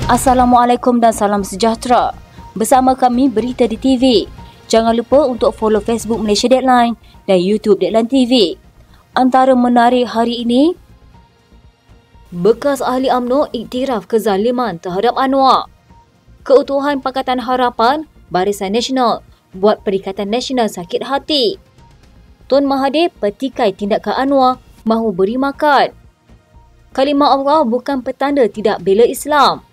Assalamualaikum dan salam sejahtera. Bersama kami Berita di TV. Jangan lupa untuk follow Facebook Malaysia Deadline dan YouTube Deadline TV. Antara menarik hari ini, bekas ahli UMNO iktiraf kezaliman terhadap Anwar. Keutuhan Pakatan Harapan, Barisan Nasional buat Perikatan Nasional sakit hati. Tun Mahathir petikai tindakan Anwar mahu beri makan. Kalimah Allah bukan petanda tidak bela Islam.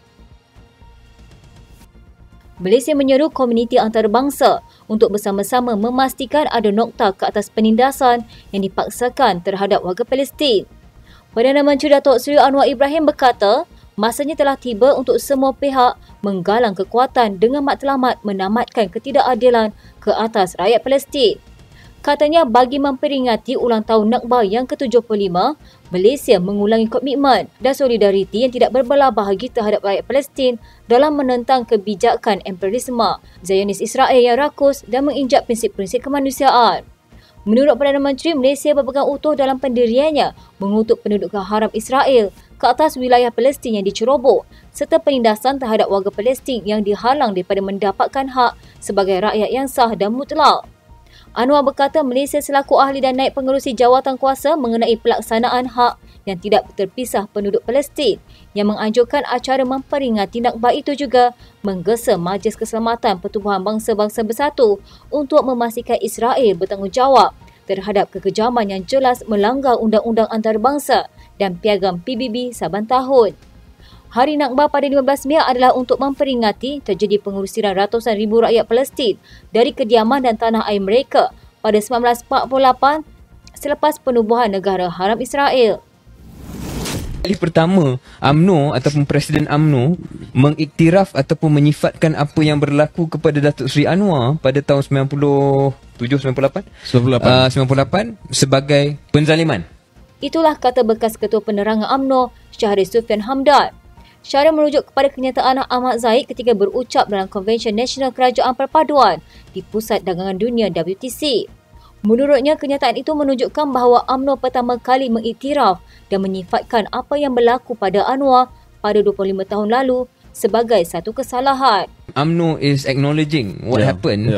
Malaysia menyeru komuniti antarabangsa untuk bersama-sama memastikan ada nokta ke atas penindasan yang dipaksakan terhadap warga Palestin. Perdana Menteri Datuk Seri Anwar Ibrahim berkata, masanya telah tiba untuk semua pihak menggalang kekuatan dengan matlamat menamatkan ketidakadilan ke atas rakyat Palestin. Katanya bagi memperingati ulang tahun Nakba yang ke-75, Malaysia mengulangi komitmen dan solidariti yang tidak berbelah bahagi terhadap rakyat Palestin dalam menentang kebijakan imperialisme Zionis Israel yang rakus dan menginjak prinsip-prinsip kemanusiaan. Menurut Perdana Menteri, Malaysia berpegang utuh dalam pendiriannya mengutuk pendudukan haram Israel ke atas wilayah Palestin yang diceroboh serta penindasan terhadap warga Palestin yang dihalang daripada mendapatkan hak sebagai rakyat yang sah dan mutlak. Anwar berkata Malaysia selaku ahli dan naib pengerusi jawatan kuasa mengenai pelaksanaan hak yang tidak terpisah penduduk Palestin yang menganjurkan acara memperingati Nakba itu juga menggesa Majlis Keselamatan Pertubuhan Bangsa-Bangsa Bersatu untuk memastikan Israel bertanggungjawab terhadap kekejaman yang jelas melanggar undang-undang antarabangsa dan piagam PBB saban tahun. Hari Nakba pada 15 Mei adalah untuk memperingati terjadi pengusiran ratusan ribu rakyat Palestin dari kediaman dan tanah air mereka pada 1948 selepas penubuhan negara haram Israel. Kali pertama UMNO ataupun Presiden UMNO mengiktiraf ataupun menyifatkan apa yang berlaku kepada Datuk Seri Anwar pada tahun 97-98 sebagai penzaliman. Itulah kata bekas Ketua Penerangan UMNO Syahrir Sufyan Hamdan. Syahrir merujuk kepada kenyataan Ahmad Zahid ketika berucap dalam Konvensyen Nasional Kerajaan Perpaduan di Pusat Dagangan Dunia WTC. Menurutnya, kenyataan itu menunjukkan bahawa UMNO pertama kali mengiktiraf dan menyifatkan apa yang berlaku pada Anwar pada 25 tahun lalu sebagai satu kesalahan. UMNO is acknowledging what happened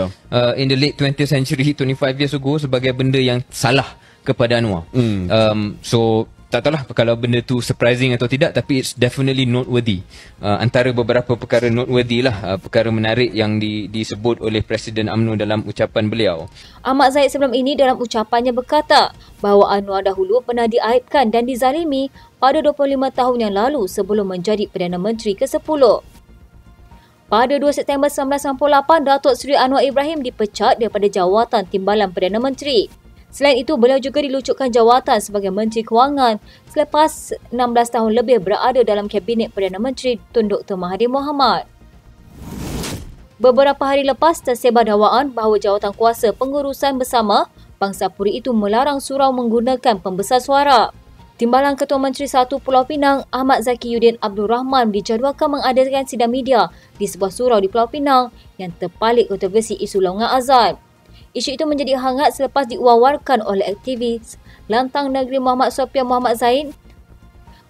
in the late 20th century, 25 years ago sebagai benda yang salah kepada Anwar. So tak tahulah kalau benda tu surprising atau tidak, tapi it's definitely noteworthy. Antara beberapa perkara noteworthy lah, perkara menarik yang disebut oleh Presiden UMNO dalam ucapan beliau. Ahmad Zahid sebelum ini dalam ucapannya berkata bahawa Anwar dahulu pernah diaibkan dan dizalimi pada 25 tahun yang lalu sebelum menjadi Perdana Menteri ke-10. Pada 2 September 1998, Datuk Seri Anwar Ibrahim dipecat daripada jawatan Timbalan Perdana Menteri. Selain itu, beliau juga dilucutkan jawatan sebagai Menteri Kewangan selepas 16 tahun lebih berada dalam Kabinet Perdana Menteri Tun Dr. Mahathir Mohamad. Beberapa hari lepas, tersebar dakwaan bahawa jawatan kuasa pengurusan bersama bangsa Puri itu melarang surau menggunakan pembesar suara. Timbalan Ketua Menteri 1 Pulau Pinang, Ahmad Zaki Yudin Abdul Rahman dijadualkan mengadakan sidang media di sebuah surau di Pulau Pinang yang terpalit kontroversi isu laungan azan. Isu itu menjadi hangat selepas diwawarkan oleh aktivis Lantang Negeri Muhammad Sofian Muhammad Zain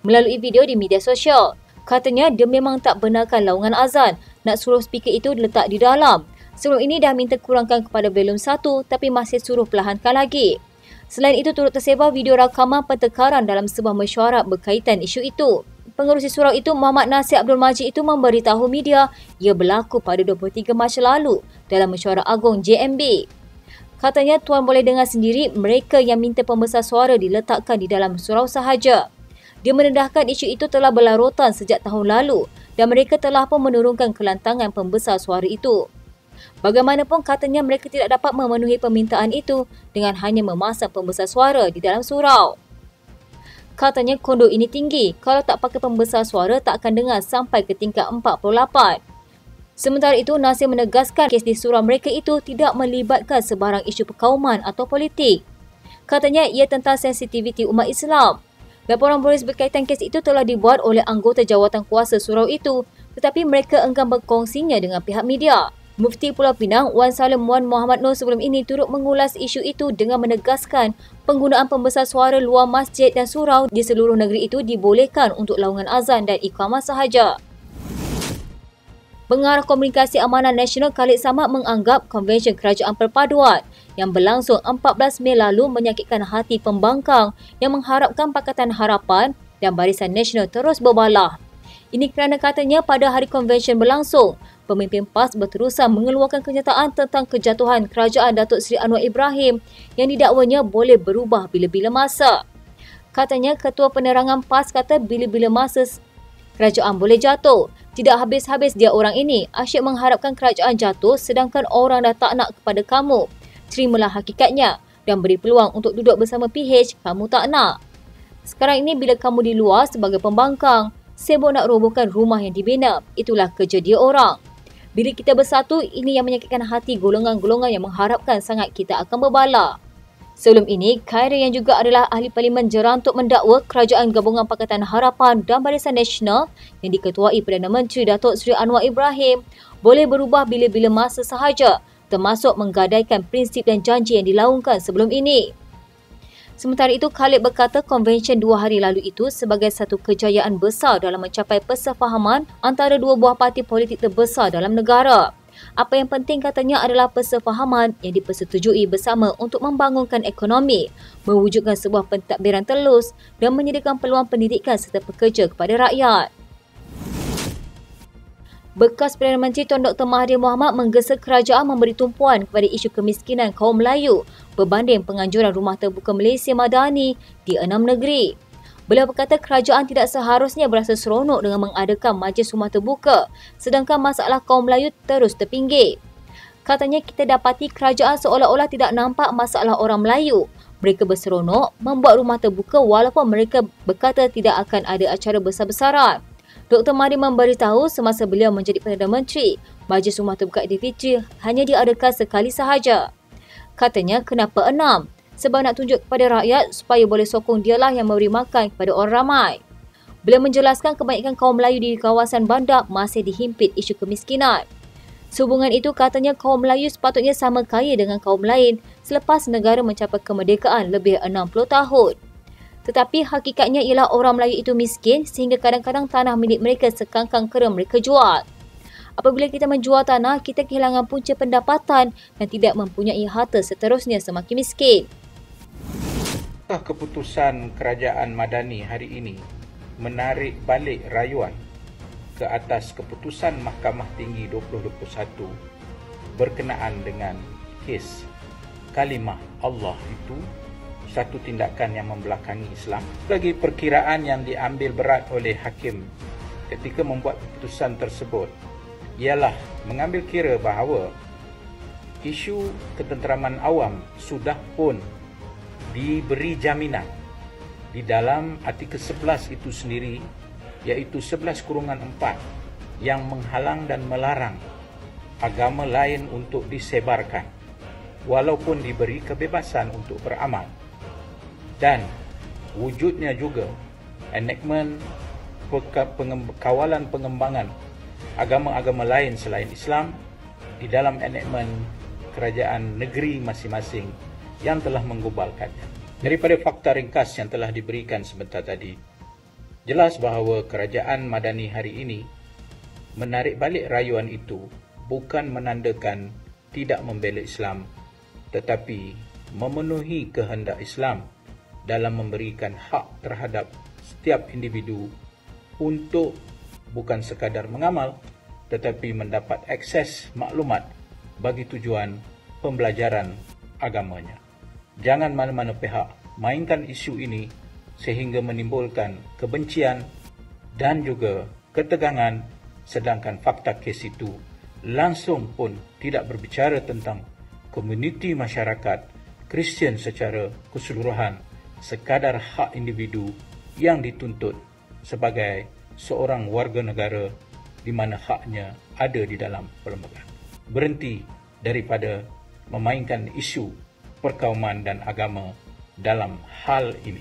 melalui video di media sosial. Katanya dia memang tak benarkan laungan azan, nak suruh speaker itu diletak di dalam. Sebelum ini dah minta kurangkan kepada volume 1 tapi masih suruh perlahankan lagi. Selain itu, turut tersebar video rakaman pertengkaran dalam sebuah mesyuarat berkaitan isu itu. Pengerusi surau itu, Muhammad Nasir Abdul Majid itu memberitahu media ia berlaku pada 23 Mac lalu dalam mesyuarat agung JMB. Katanya tuan boleh dengar sendiri mereka yang minta pembesar suara diletakkan di dalam surau sahaja. Dia mendedahkan isu itu telah berlarutan sejak tahun lalu dan mereka telah pun menurunkan kelantangan pembesar suara itu. Bagaimanapun, katanya mereka tidak dapat memenuhi permintaan itu dengan hanya memasang pembesar suara di dalam surau. Katanya kondo ini tinggi, kalau tak pakai pembesar suara tak akan dengar sampai ke tingkat 48. Sementara itu, Nasir menegaskan kes di surau mereka itu tidak melibatkan sebarang isu perkauman atau politik. Katanya ia tentang sensitiviti umat Islam. Laporan polis berkaitan kes itu telah dibuat oleh anggota jawatan kuasa surau itu, tetapi mereka enggan berkongsinya dengan pihak media. Mufti Pulau Pinang, Wan Salim Wan Muhammad Nur sebelum ini turut mengulas isu itu dengan menegaskan penggunaan pembesar suara luar masjid dan surau di seluruh negeri itu dibolehkan untuk laungan azan dan iqamah sahaja. Pengarah Komunikasi Amanah Nasional Khalid Samad menganggap Konvensyen Kerajaan Perpaduan yang berlangsung 14 Mei lalu menyakitkan hati pembangkang yang mengharapkan Pakatan Harapan dan Barisan Nasional terus berbalah. Ini kerana katanya pada hari konvensyen berlangsung, pemimpin PAS berterusan mengeluarkan kenyataan tentang kejatuhan kerajaan Datuk Seri Anwar Ibrahim yang didakwanya boleh berubah bila-bila masa. Katanya Ketua Penerangan PAS kata bila-bila masa kerajaan boleh jatuh. Tidak habis-habis dia orang ini asyik mengharapkan kerajaan jatuh sedangkan orang dah tak nak kepada kamu. Terimalah hakikatnya dan beri peluang untuk duduk bersama PH, kamu tak nak. Sekarang ini bila kamu di luar sebagai pembangkang, sibuk nak robohkan rumah yang dibina. Itulah kerja dia orang. Bila kita bersatu, ini yang menyakitkan hati golongan-golongan yang mengharapkan sangat kita akan berbalah. Sebelum ini, Khairy yang juga adalah ahli parlimen jerantuk mendakwa Kerajaan Gabungan Pakatan Harapan dan Barisan Nasional yang diketuai Perdana Menteri Datuk Seri Anwar Ibrahim boleh berubah bila-bila masa sahaja, termasuk menggadaikan prinsip dan janji yang dilaungkan sebelum ini. Sementara itu, Khalid berkata konvensyen 2 hari lalu itu sebagai satu kejayaan besar dalam mencapai persefahaman antara dua buah parti politik terbesar dalam negara. Apa yang penting katanya adalah persefahaman yang dipersetujui bersama untuk membangunkan ekonomi, mewujudkan sebuah pentadbiran telus dan menyediakan peluang pendidikan serta pekerja kepada rakyat. Bekas Perdana Menteri Tun Dr. Mahathir Mohamad menggesa kerajaan memberi tumpuan kepada isu kemiskinan kaum Melayu berbanding penganjuran Rumah Terbuka Malaysia Madani di 6 negeri. Beliau berkata kerajaan tidak seharusnya berasa seronok dengan mengadakan majlis rumah terbuka sedangkan masalah kaum Melayu terus terpinggir. Katanya kita dapati kerajaan seolah-olah tidak nampak masalah orang Melayu. Mereka berseronok membuat rumah terbuka walaupun mereka berkata tidak akan ada acara besar-besaran. Dr. Mahathir memberitahu semasa beliau menjadi Perdana Menteri, majlis rumah terbuka Aidilfitri hanya diadakan sekali sahaja. Katanya kenapa 6? Sebab nak tunjuk kepada rakyat supaya boleh sokong dialah yang memberi makan kepada orang ramai. Beliau menjelaskan kebanyakan kaum Melayu di kawasan bandar masih dihimpit isu kemiskinan. Sehubungan itu katanya kaum Melayu sepatutnya sama kaya dengan kaum lain selepas negara mencapai kemerdekaan lebih 60 tahun. Tetapi hakikatnya ialah orang Melayu itu miskin sehingga kadang-kadang tanah milik mereka sekangkang kera mereka jual. Apabila kita menjual tanah, kita kehilangan punca pendapatan dan tidak mempunyai harta seterusnya semakin miskin. Keputusan Kerajaan Madani hari ini menarik balik rayuan ke atas keputusan Mahkamah Tinggi 2021 berkenaan dengan kes kalimah Allah itu satu tindakan yang membelakangi Islam. Bagi perkiraan yang diambil berat oleh hakim ketika membuat keputusan tersebut ialah mengambil kira bahawa isu ketenteraman awam sudah pun diberi jaminan di dalam artikel 11 itu sendiri, iaitu 11-4 yang menghalang dan melarang agama lain untuk disebarkan walaupun diberi kebebasan untuk beramal. Dan wujudnya juga enactment kawalan pengembangan agama-agama lain selain Islam di dalam enactment kerajaan negeri masing-masing yang telah menggubalkannya. Daripada fakta ringkas yang telah diberikan sebentar tadi, jelas bahawa kerajaan Madani hari ini menarik balik rayuan itu bukan menandakan tidak membela Islam, tetapi memenuhi kehendak Islam dalam memberikan hak terhadap setiap individu untuk bukan sekadar mengamal, tetapi mendapat akses maklumat bagi tujuan pembelajaran agamanya. Jangan mana-mana pihak mainkan isu ini sehingga menimbulkan kebencian dan juga ketegangan, sedangkan fakta kes itu langsung pun tidak berbicara tentang komuniti masyarakat Kristian secara keseluruhan, sekadar hak individu yang dituntut sebagai seorang warga negara di mana haknya ada di dalam perlembagaan. Berhenti daripada memainkan isu perkauman dan agama dalam hal ini.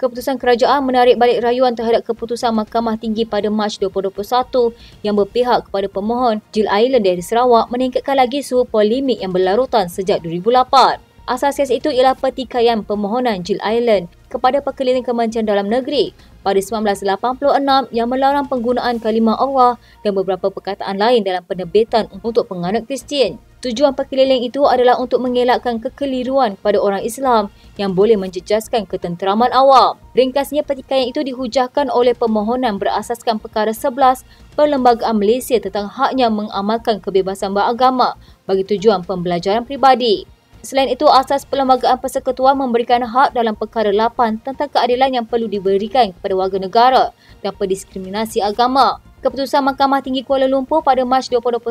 Keputusan kerajaan menarik balik rayuan terhadap keputusan Mahkamah Tinggi pada Mac 2021 yang berpihak kepada pemohon Jill Island dari Sarawak meningkatkan lagi suhu polemik yang berlarutan sejak 2008. Asas kes itu ialah pertikaian permohonan Jill Island kepada Perkeliling Kementerian Dalam Negeri pada 1986 yang melarang penggunaan kalimah Allah dan beberapa perkataan lain dalam penerbitan untuk penganut Kristian. Tujuan perkeliling itu adalah untuk mengelakkan kekeliruan pada orang Islam yang boleh menjejaskan ketenteraman awam. Ringkasnya, pertikaian itu dihujahkan oleh permohonan berasaskan perkara 11 Perlembagaan Malaysia tentang haknya mengamalkan kebebasan beragama bagi tujuan pembelajaran peribadi. Selain itu, asas Perlembagaan Persekutuan memberikan hak dalam perkara 8 tentang keadilan yang perlu diberikan kepada warga negara dan pendiskriminasi agama. Keputusan Mahkamah Tinggi Kuala Lumpur pada Mac 2021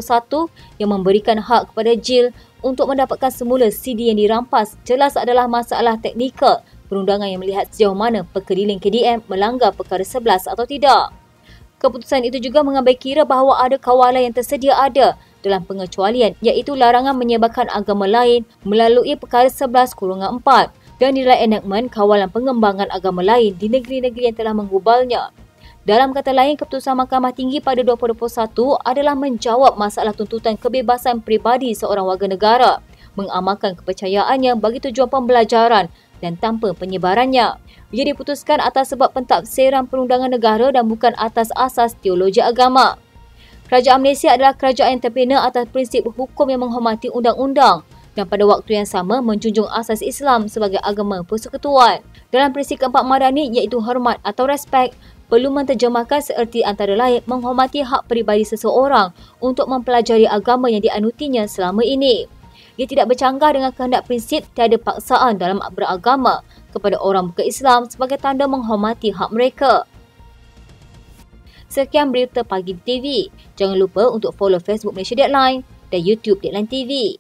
yang memberikan hak kepada JIL untuk mendapatkan semula CD yang dirampas jelas adalah masalah teknikal perundangan yang melihat sejauh mana perkeliling KDM melanggar perkara 11 atau tidak. Keputusan itu juga mengambil kira bahawa ada kawalan yang tersedia ada dalam pengecualian iaitu larangan menyebarkan agama lain melalui perkara 11-4 dan nilai enactment kawalan pengembangan agama lain di negeri-negeri yang telah menggubalnya. Dalam kata lain, keputusan Mahkamah Tinggi pada 2021 adalah menjawab masalah tuntutan kebebasan peribadi seorang warga negara, mengamalkan kepercayaannya bagi tujuan pembelajaran dan tanpa penyebarannya. Ia diputuskan atas sebab pentafsiran perundangan negara dan bukan atas asas teologi agama. Kerajaan Malaysia adalah kerajaan yang terbina atas prinsip hukum yang menghormati undang-undang dan pada waktu yang sama menjunjung asas Islam sebagai agama persekutuan. Dalam prinsip keempat Madani iaitu hormat atau respek, perlu menterjemahkan seerti antara lain menghormati hak peribadi seseorang untuk mempelajari agama yang dianutinya selama ini. Ia tidak bercanggah dengan kehendak prinsip tiada paksaan dalam beragama kepada orang bukan Islam sebagai tanda menghormati hak mereka. Sekian berita Pagi di TV. Jangan lupa untuk follow Facebook Malaysia Deadline dan YouTube Deadline TV.